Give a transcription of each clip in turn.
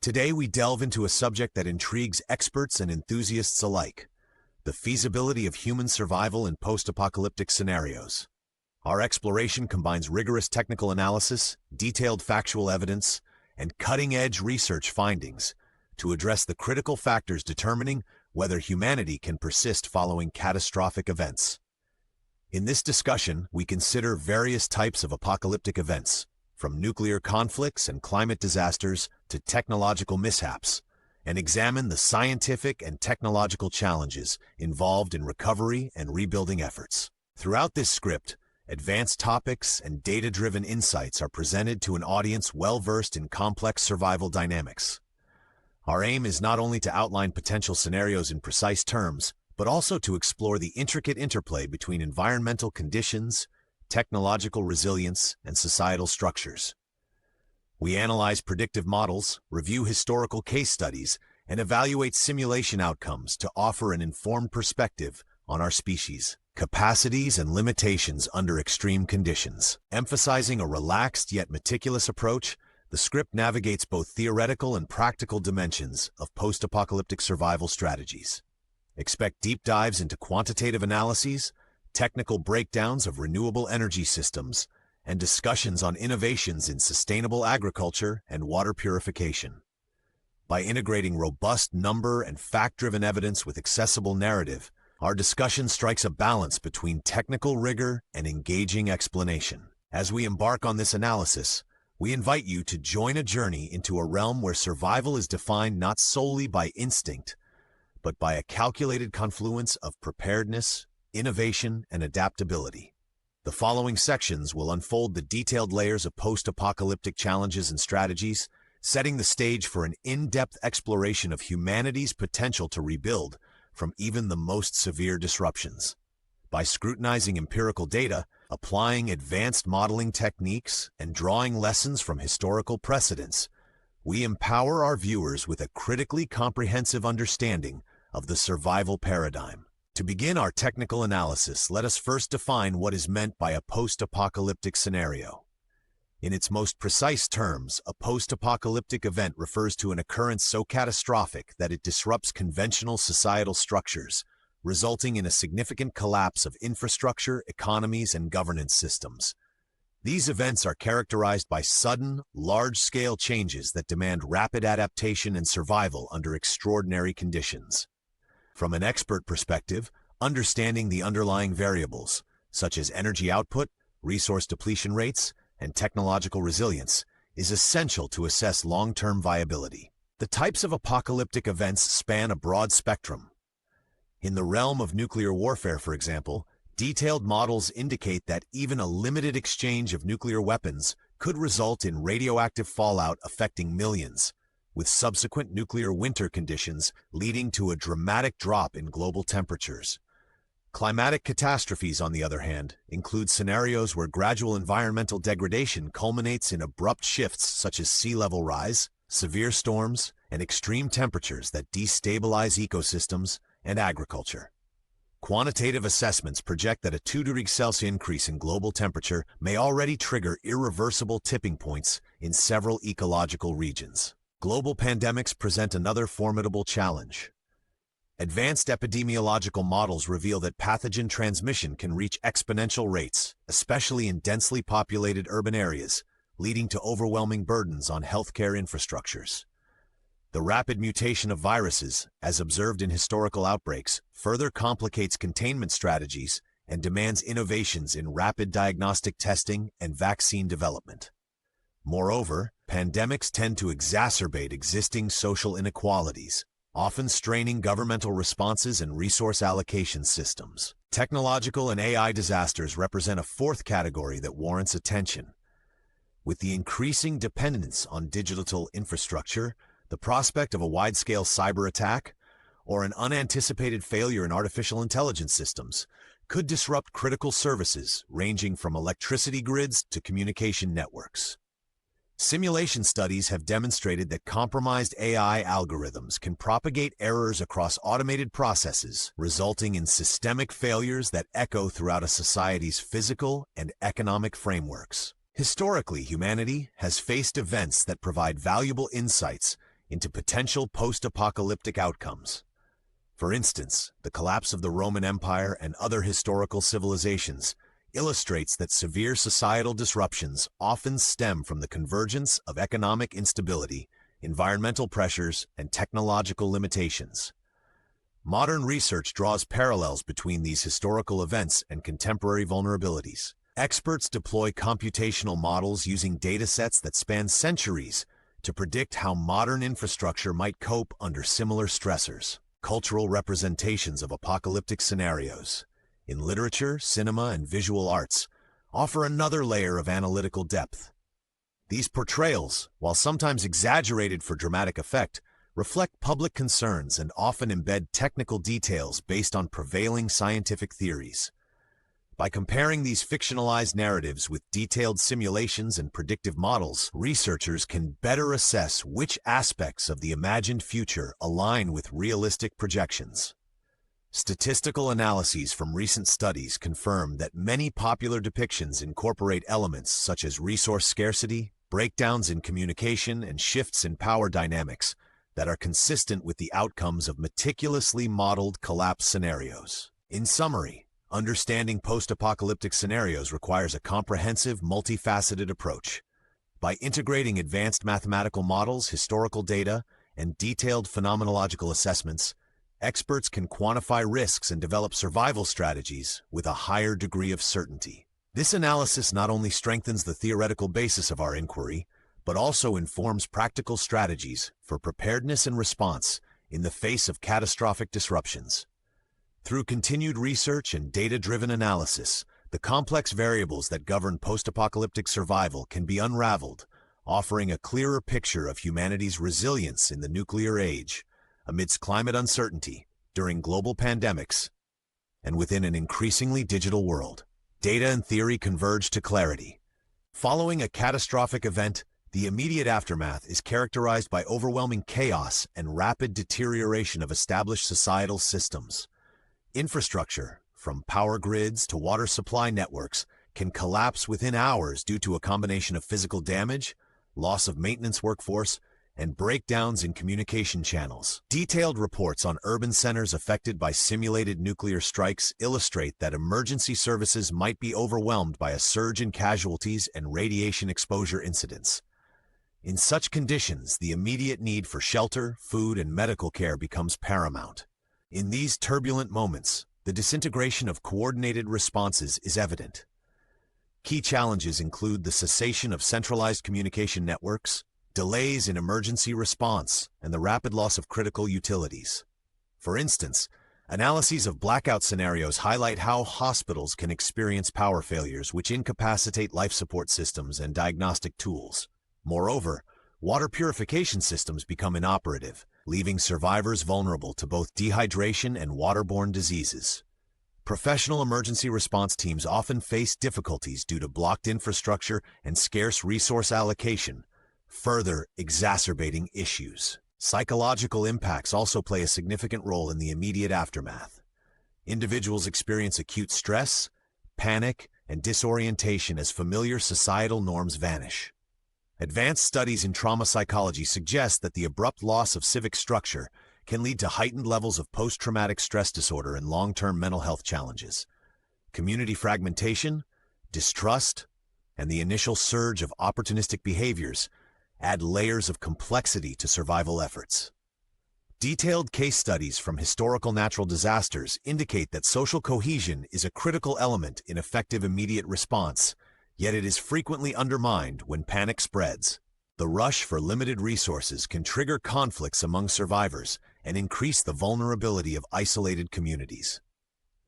Today we delve into a subject that intrigues experts and enthusiasts alike: the feasibility of human survival in post-apocalyptic scenarios. Our exploration combines rigorous technical analysis, detailed factual evidence, and cutting-edge research findings to address the critical factors determining whether humanity can persist following catastrophic events. In this discussion, we consider various types of apocalyptic events, from nuclear conflicts and climate disasters to technological mishaps, and examine the scientific and technological challenges involved in recovery and rebuilding efforts. Throughout this script, advanced topics and data-driven insights are presented to an audience well-versed in complex survival dynamics. Our aim is not only to outline potential scenarios in precise terms, but also to explore the intricate interplay between environmental conditions, technological resilience, and societal structures. We analyze predictive models, review historical case studies, and evaluate simulation outcomes to offer an informed perspective on our species' capacities and limitations under extreme conditions. Emphasizing a relaxed yet meticulous approach, the script navigates both theoretical and practical dimensions of post-apocalyptic survival strategies. Expect deep dives into quantitative analyses, technical breakdowns of renewable energy systems, and discussions on innovations in sustainable agriculture and water purification. By integrating robust number and fact-driven evidence with accessible narrative, our discussion strikes a balance between technical rigor and engaging explanation. As we embark on this analysis, we invite you to join a journey into a realm where survival is defined not solely by instinct, but by a calculated confluence of preparedness, innovation, and adaptability. The following sections will unfold the detailed layers of post-apocalyptic challenges and strategies, setting the stage for an in-depth exploration of humanity's potential to rebuild from even the most severe disruptions. By scrutinizing empirical data, applying advanced modeling techniques, and drawing lessons from historical precedents, we empower our viewers with a critically comprehensive understanding of the survival paradigm. To begin our technical analysis, let us first define what is meant by a post-apocalyptic scenario. In its most precise terms, a post-apocalyptic event refers to an occurrence so catastrophic that it disrupts conventional societal structures, resulting in a significant collapse of infrastructure, economies, and governance systems. These events are characterized by sudden, large-scale changes that demand rapid adaptation and survival under extraordinary conditions. From an expert perspective, understanding the underlying variables, such as energy output, resource depletion rates, and technological resilience, is essential to assess long-term viability. The types of apocalyptic events span a broad spectrum. In the realm of nuclear warfare, for example, detailed models indicate that even a limited exchange of nuclear weapons could result in radioactive fallout affecting millions, with subsequent nuclear winter conditions leading to a dramatic drop in global temperatures. Climatic catastrophes, on the other hand, include scenarios where gradual environmental degradation culminates in abrupt shifts such as sea level rise, severe storms, and extreme temperatures that destabilize ecosystems and agriculture. Quantitative assessments project that a 2 degrees Celsius increase in global temperature may already trigger irreversible tipping points in several ecological regions. Global pandemics present another formidable challenge. Advanced epidemiological models reveal that pathogen transmission can reach exponential rates, especially in densely populated urban areas, leading to overwhelming burdens on healthcare infrastructures. The rapid mutation of viruses, as observed in historical outbreaks, further complicates containment strategies and demands innovations in rapid diagnostic testing and vaccine development. Moreover, pandemics tend to exacerbate existing social inequalities, often straining governmental responses and resource allocation systems. Technological and AI disasters represent a fourth category that warrants attention. With the increasing dependence on digital infrastructure, the prospect of a wide-scale cyber attack or an unanticipated failure in artificial intelligence systems could disrupt critical services ranging from electricity grids to communication networks. Simulation studies have demonstrated that compromised AI algorithms can propagate errors across automated processes, resulting in systemic failures that echo throughout a society's physical and economic frameworks. Historically, humanity has faced events that provide valuable insights into potential post-apocalyptic outcomes. For instance, the collapse of the Roman Empire and other historical civilizations illustrates that severe societal disruptions often stem from the convergence of economic instability, environmental pressures, and technological limitations. Modern research draws parallels between these historical events and contemporary vulnerabilities. Experts deploy computational models using datasets that span centuries to predict how modern infrastructure might cope under similar stressors. Cultural representations of apocalyptic scenarios in literature, cinema, and visual arts offer another layer of analytical depth. These portrayals, while sometimes exaggerated for dramatic effect, reflect public concerns and often embed technical details based on prevailing scientific theories. By comparing these fictionalized narratives with detailed simulations and predictive models, researchers can better assess which aspects of the imagined future align with realistic projections. Statistical analyses from recent studies confirm that many popular depictions incorporate elements such as resource scarcity, breakdowns in communication, and shifts in power dynamics that are consistent with the outcomes of meticulously modeled collapse scenarios. In summary, understanding post-apocalyptic scenarios requires a comprehensive, multifaceted approach. By integrating advanced mathematical models, historical data, and detailed phenomenological assessments, experts can quantify risks and develop survival strategies with a higher degree of certainty. This analysis not only strengthens the theoretical basis of our inquiry, but also informs practical strategies for preparedness and response in the face of catastrophic disruptions. Through continued research and data-driven analysis, the complex variables that govern post-apocalyptic survival can be unraveled, offering a clearer picture of humanity's resilience in the nuclear age, amidst climate uncertainty, during global pandemics, and within an increasingly digital world. Data and theory converge to clarity. Following a catastrophic event, the immediate aftermath is characterized by overwhelming chaos and rapid deterioration of established societal systems. Infrastructure, from power grids to water supply networks, can collapse within hours due to a combination of physical damage, loss of maintenance workforce, and breakdowns in communication channels. Detailed reports on urban centers affected by simulated nuclear strikes illustrate that emergency services might be overwhelmed by a surge in casualties and radiation exposure incidents. In such conditions, the immediate need for shelter, food, and medical care becomes paramount. In these turbulent moments, the disintegration of coordinated responses is evident. Key challenges include the cessation of centralized communication networks, delays in emergency response, and the rapid loss of critical utilities. For instance, analyses of blackout scenarios highlight how hospitals can experience power failures which incapacitate life support systems and diagnostic tools. Moreover, water purification systems become inoperative, leaving survivors vulnerable to both dehydration and waterborne diseases. Professional emergency response teams often face difficulties due to blocked infrastructure and scarce resource allocation, further exacerbating issues. Psychological impacts also play a significant role in the immediate aftermath. Individuals experience acute stress, panic, and disorientation as familiar societal norms vanish. Advanced studies in trauma psychology suggest that the abrupt loss of civic structure can lead to heightened levels of post-traumatic stress disorder and long-term mental health challenges. Community fragmentation, distrust, and the initial surge of opportunistic behaviors add layers of complexity to survival efforts. Detailed case studies from historical natural disasters indicate that social cohesion is a critical element in effective immediate response, yet it is frequently undermined when panic spreads. The rush for limited resources can trigger conflicts among survivors and increase the vulnerability of isolated communities.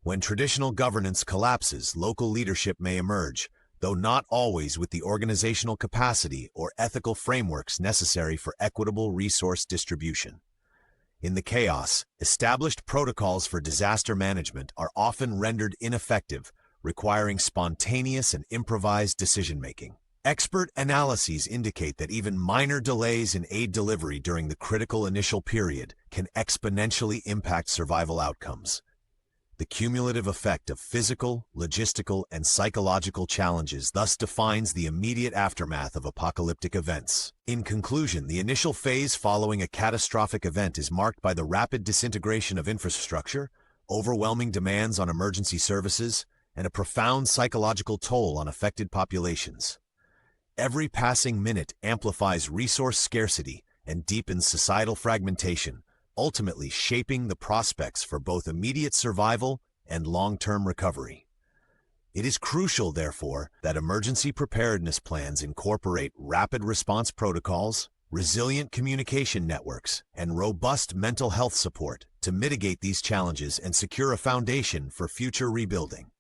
When traditional governance collapses, local leadership may emerge, though not always with the organizational capacity or ethical frameworks necessary for equitable resource distribution. In the chaos, established protocols for disaster management are often rendered ineffective, requiring spontaneous and improvised decision-making. Expert analyses indicate that even minor delays in aid delivery during the critical initial period can exponentially impact survival outcomes. The cumulative effect of physical, logistical, and psychological challenges thus defines the immediate aftermath of apocalyptic events. In conclusion, the initial phase following a catastrophic event is marked by the rapid disintegration of infrastructure, overwhelming demands on emergency services, and a profound psychological toll on affected populations. Every passing minute amplifies resource scarcity and deepens societal fragmentation, ultimately shaping the prospects for both immediate survival and long-term recovery. It is crucial, therefore, that emergency preparedness plans incorporate rapid response protocols, resilient communication networks, and robust mental health support to mitigate these challenges and secure a foundation for future rebuilding.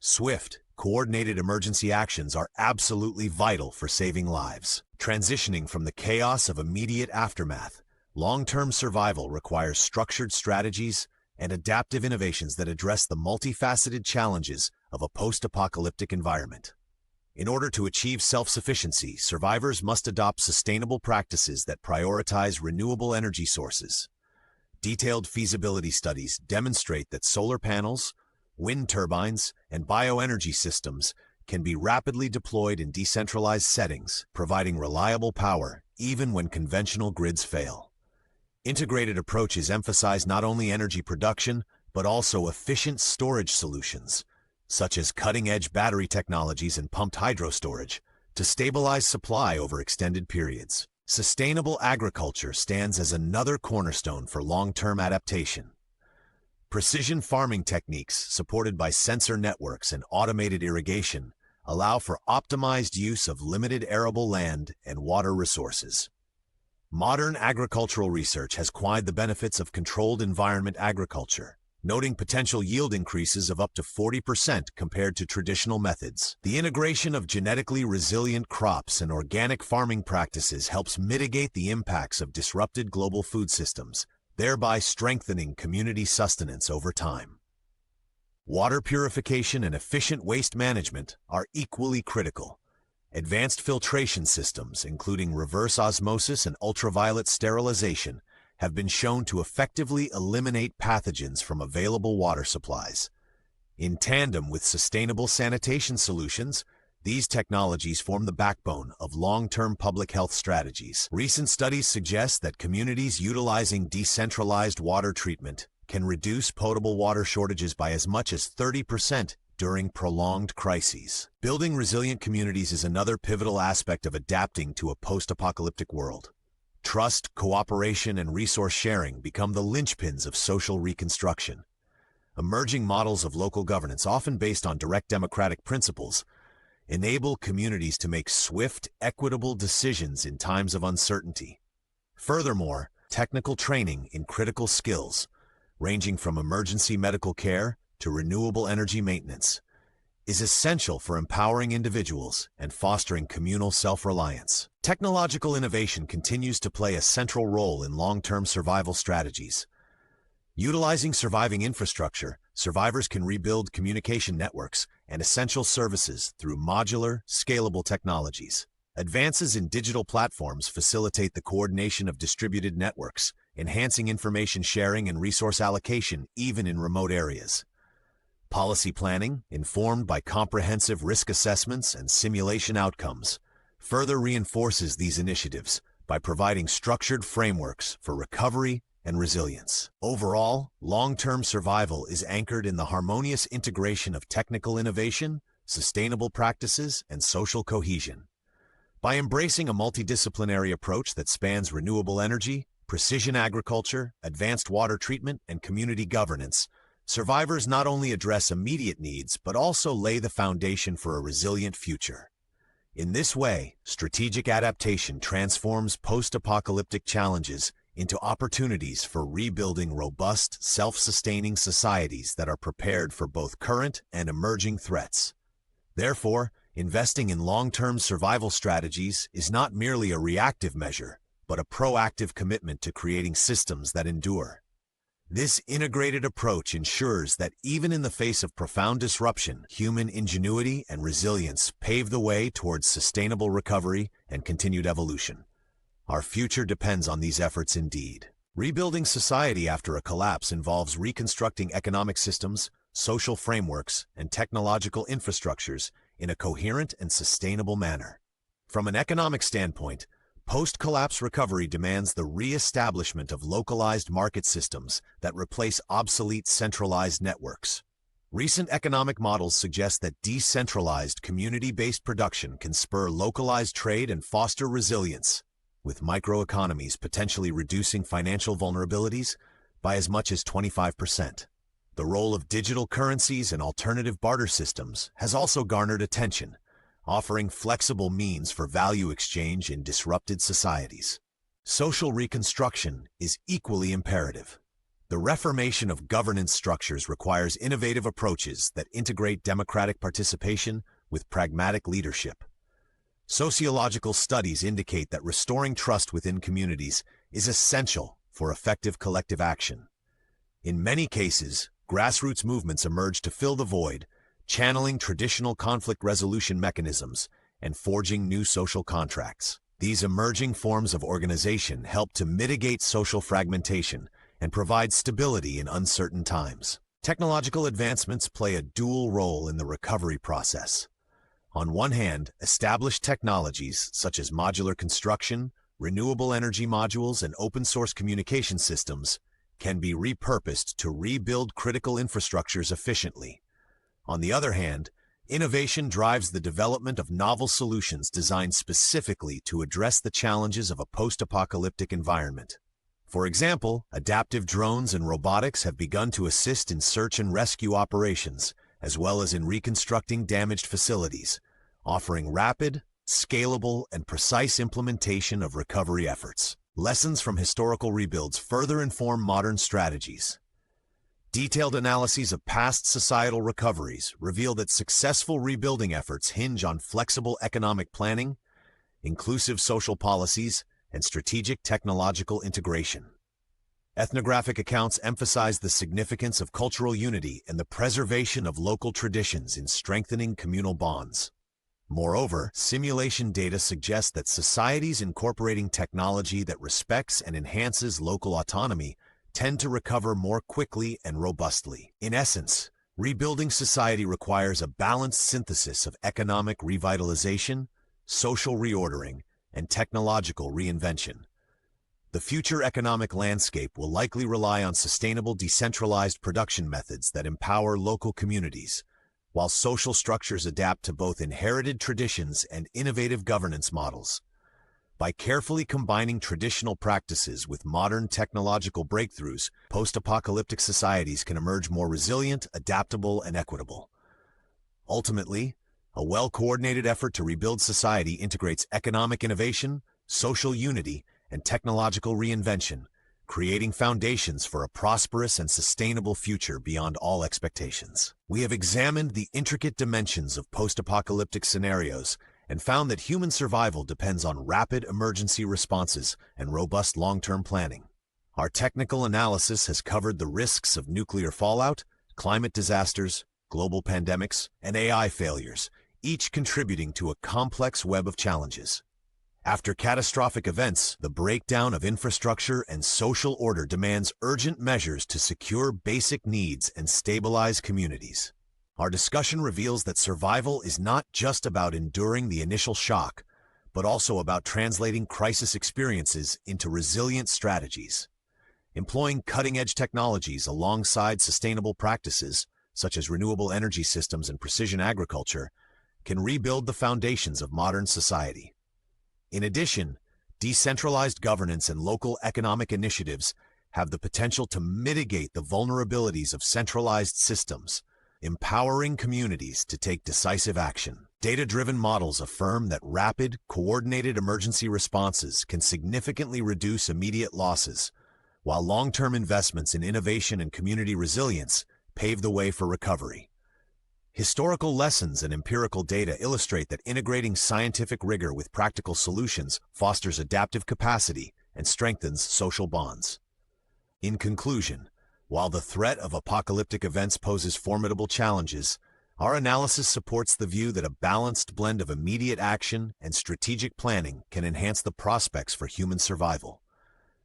Swift, coordinated emergency actions are absolutely vital for saving lives. Transitioning from the chaos of immediate aftermath, long-term survival requires structured strategies and adaptive innovations that address the multifaceted challenges of a post-apocalyptic environment. In order to achieve self-sufficiency, survivors must adopt sustainable practices that prioritize renewable energy sources. Detailed feasibility studies demonstrate that solar panels, wind turbines, and bioenergy systems can be rapidly deployed in decentralized settings, providing reliable power even when conventional grids fail. Integrated approaches emphasize not only energy production, but also efficient storage solutions, such as cutting-edge battery technologies and pumped hydro storage, to stabilize supply over extended periods. Sustainable agriculture stands as another cornerstone for long-term adaptation. Precision farming techniques, supported by sensor networks and automated irrigation, allow for optimized use of limited arable land and water resources. Modern agricultural research has quantified the benefits of controlled environment agriculture, noting potential yield increases of up to 40% compared to traditional methods. The integration of genetically resilient crops and organic farming practices helps mitigate the impacts of disrupted global food systems, thereby strengthening community sustenance over time. Water purification and efficient waste management are equally critical. Advanced filtration systems, including reverse osmosis and ultraviolet sterilization, have been shown to effectively eliminate pathogens from available water supplies. In tandem with sustainable sanitation solutions, these technologies form the backbone of long-term public health strategies. Recent studies suggest that communities utilizing decentralized water treatment can reduce potable water shortages by as much as 30% during prolonged crises. Building resilient communities is another pivotal aspect of adapting to a post-apocalyptic world. Trust, cooperation, and resource sharing become the linchpins of social reconstruction. Emerging models of local governance, often based on direct democratic principles, enable communities to make swift, equitable decisions in times of uncertainty. Furthermore, technical training in critical skills, ranging from emergency medical care to renewable energy maintenance, is essential for empowering individuals and fostering communal self-reliance. Technological innovation continues to play a central role in long-term survival strategies. Utilizing surviving infrastructure, survivors can rebuild communication networks and essential services through modular, scalable technologies. Advances in digital platforms facilitate the coordination of distributed networks, enhancing information sharing and resource allocation even in remote areas. Policy planning, informed by comprehensive risk assessments and simulation outcomes, further reinforces these initiatives by providing structured frameworks for recovery and resilience. Overall, long-term survival is anchored in the harmonious integration of technical innovation, sustainable practices, and social cohesion. By embracing a multidisciplinary approach that spans renewable energy, precision agriculture, advanced water treatment, and community governance, survivors not only address immediate needs but also lay the foundation for a resilient future. In this way, strategic adaptation transforms post-apocalyptic challenges into opportunities for rebuilding robust, self-sustaining societies that are prepared for both current and emerging threats. Therefore, investing in long-term survival strategies is not merely a reactive measure, but a proactive commitment to creating systems that endure. This integrated approach ensures that even in the face of profound disruption, human ingenuity and resilience pave the way towards sustainable recovery and continued evolution. Our future depends on these efforts indeed. Rebuilding society after a collapse involves reconstructing economic systems, social frameworks, and technological infrastructures in a coherent and sustainable manner. From an economic standpoint, post-collapse recovery demands the re-establishment of localized market systems that replace obsolete centralized networks. Recent economic models suggest that decentralized, community-based production can spur localized trade and foster resilience, with microeconomies potentially reducing financial vulnerabilities by as much as 25%. The role of digital currencies and alternative barter systems has also garnered attention, offering flexible means for value exchange in disrupted societies. Social reconstruction is equally imperative. The reformation of governance structures requires innovative approaches that integrate democratic participation with pragmatic leadership. Sociological studies indicate that restoring trust within communities is essential for effective collective action. In many cases, grassroots movements emerge to fill the void, channeling traditional conflict resolution mechanisms and forging new social contracts. These emerging forms of organization help to mitigate social fragmentation and provide stability in uncertain times. Technological advancements play a dual role in the recovery process. On one hand, established technologies such as modular construction, renewable energy modules, and open-source communication systems can be repurposed to rebuild critical infrastructures efficiently. On the other hand, innovation drives the development of novel solutions designed specifically to address the challenges of a post-apocalyptic environment. For example, adaptive drones and robotics have begun to assist in search and rescue operations, as well as in reconstructing damaged facilities, offering rapid, scalable, and precise implementation of recovery efforts. Lessons from historical rebuilds further inform modern strategies. Detailed analyses of past societal recoveries reveal that successful rebuilding efforts hinge on flexible economic planning, inclusive social policies, and strategic technological integration. Ethnographic accounts emphasize the significance of cultural unity and the preservation of local traditions in strengthening communal bonds. Moreover, simulation data suggests that societies incorporating technology that respects and enhances local autonomy tend to recover more quickly and robustly. In essence, rebuilding society requires a balanced synthesis of economic revitalization, social reordering, and technological reinvention. The future economic landscape will likely rely on sustainable decentralized production methods that empower local communities, while social structures adapt to both inherited traditions and innovative governance models. By carefully combining traditional practices with modern technological breakthroughs, post-apocalyptic societies can emerge more resilient, adaptable, and equitable. Ultimately, a well-coordinated effort to rebuild society integrates economic innovation, social unity, and technological reinvention, creating foundations for a prosperous and sustainable future beyond all expectations. We have examined the intricate dimensions of post-apocalyptic scenarios and found that human survival depends on rapid emergency responses and robust long-term planning. Our technical analysis has covered the risks of nuclear fallout, climate disasters, global pandemics, and AI failures, each contributing to a complex web of challenges. After catastrophic events, the breakdown of infrastructure and social order demands urgent measures to secure basic needs and stabilize communities. Our discussion reveals that survival is not just about enduring the initial shock, but also about translating crisis experiences into resilient strategies. Employing cutting-edge technologies alongside sustainable practices, such as renewable energy systems and precision agriculture, can rebuild the foundations of modern society. In addition, decentralized governance and local economic initiatives have the potential to mitigate the vulnerabilities of centralized systems, empowering communities to take decisive action. Data-driven models affirm that rapid, coordinated emergency responses can significantly reduce immediate losses, while long-term investments in innovation and community resilience pave the way for recovery. Historical lessons and empirical data illustrate that integrating scientific rigor with practical solutions fosters adaptive capacity and strengthens social bonds. In conclusion, while the threat of apocalyptic events poses formidable challenges, our analysis supports the view that a balanced blend of immediate action and strategic planning can enhance the prospects for human survival.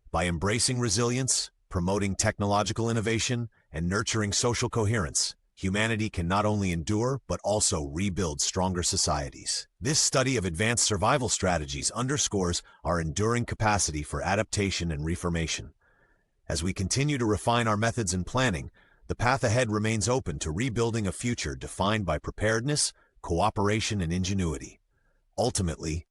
By embracing resilience, promoting technological innovation, and nurturing social coherence, humanity can not only endure but also rebuild stronger societies. This study of advanced survival strategies underscores our enduring capacity for adaptation and reformation. As we continue to refine our methods and planning, the path ahead remains open to rebuilding a future defined by preparedness, cooperation, and ingenuity. Ultimately,